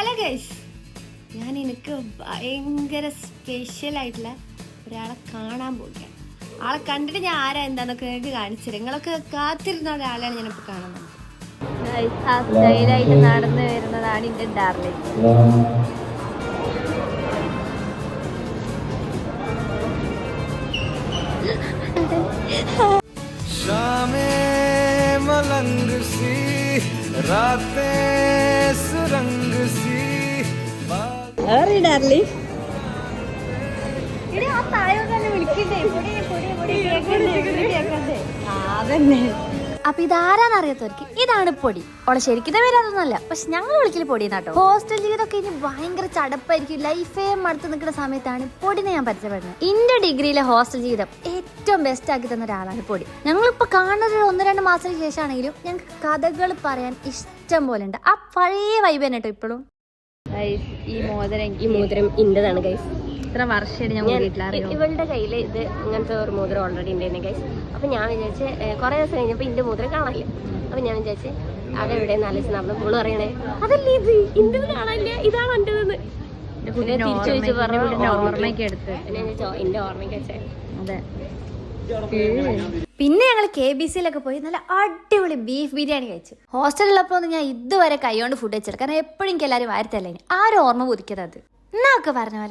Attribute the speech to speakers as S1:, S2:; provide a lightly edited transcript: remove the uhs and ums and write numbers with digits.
S1: Hello guys, ഞാൻ എനിക്ക് ഭയങ്കര സ്പെഷ്യൽ ആയിട്ടുള്ള ഒരാളെ കാണാൻ പോവുകയാണ്. ആളെ കണ്ടിട്ട് ഞാൻ ആരാ എന്താന്നൊക്കെ നിങ്ങൾക്ക് കാണിച്ചു. നിങ്ങളൊക്കെ കാത്തിരുന്ന ഒരാളെയാണ് ഞാനിപ്പോൾ കാണുന്നത്. ആ സ്റ്റൈലായിട്ട് നടന്നു വരുന്നതാണ് എൻ്റെ ഡാർലിംഗ്.
S2: मलंग सी रातें सुरंग सी
S1: ഡാർലിംഗ് ആ താഴെ വിളിക്കണ്ടേ? അതന്നെ. അപ്പൊ ഇതാരാന്ന് അറിയാത്തവർക്ക് ഇതാണ് പൊടി. ഓളെ ശരിക്കും പേരതൊന്നുമല്ല, പക്ഷെ ഞങ്ങൾ വിളിക്കല് പൊടി എന്നാട്ടോ. ഹോസ്റ്റൽ ജീവിതമൊക്കെ ഇനി ഭയങ്കര ചടപ്പായിരിക്കും. ലൈഫേ മടുത്ത് നിൽക്കുന്ന സമയത്താണ് പൊടിനെ ഞാൻ പരിചയപ്പെടുന്നത്. എന്റെ ഡിഗ്രിയിലെ ഹോസ്റ്റൽ ജീവിതം ഏറ്റവും ബെസ്റ്റ് ആക്കി തന്ന ഒരാളാണ് പൊടി. ഞങ്ങളിപ്പോ കാണുന്നത് 1-2 മാസത്തിന് ശേഷമാണെങ്കിലും ഞങ്ങൾക്ക് കഥകൾ പറയാൻ ഇഷ്ടം പോലെ ഉണ്ട്. ആ പഴയ വൈബ് തന്നെ കേട്ടോ ഇപ്പോഴും. ഈ മോതിരം ഇന്റേതാണ് ഗൈസ്. ഇത്ര വർഷമായിട്ട് ഞാൻ ഇവളുടെ കയ്യിൽ ഇത് ഇങ്ങനത്തെ ഒരു മോതിരം ഓൾറെഡി ഉണ്ടായിരുന്നു ഗൈസ്. അപ്പൊ ഞാൻ വിചാരിച്ച് കുറെ ദിവസം കഴിഞ്ഞപ്പോ ഇന്റെ മോതിരം കാണാനില്ല. അപ്പൊ ഞാൻ വിചാരിച്ച് അതെവിടെയെന്ന് ആലോചിച്ച് നടന്നു. മോള് പറയണേ അതല്ലേ ഇത് ഇന്റത് കാണാനില്ല, ഇതാണ് എന്റേതെന്ന് തിരിച്ചു ചോദിച്ചു പറഞ്ഞു. എന്റെ ഓർമ്മയ്ക്ക് വെച്ചേ. അതെ. പിന്നെ ഞങ്ങൾ KBCയിലൊക്കെ പോയി നല്ല അടിപൊളി ബീഫ് ബിരിയാണി കഴിച്ചു. ഹോസ്റ്റലിലുള്ളപ്പോ ഒന്നും ഞാൻ ഇതുവരെ കൈകൊണ്ട് ഫുഡ് വെച്ചെടുക്കാം. കാരണം എപ്പോഴും എനിക്ക് എല്ലാവരും വാരത്തല്ലേ. ആരും ഓർമ്മ പുതുക്കിയത് അത് എന്നൊക്കെ പറഞ്ഞ പോലെ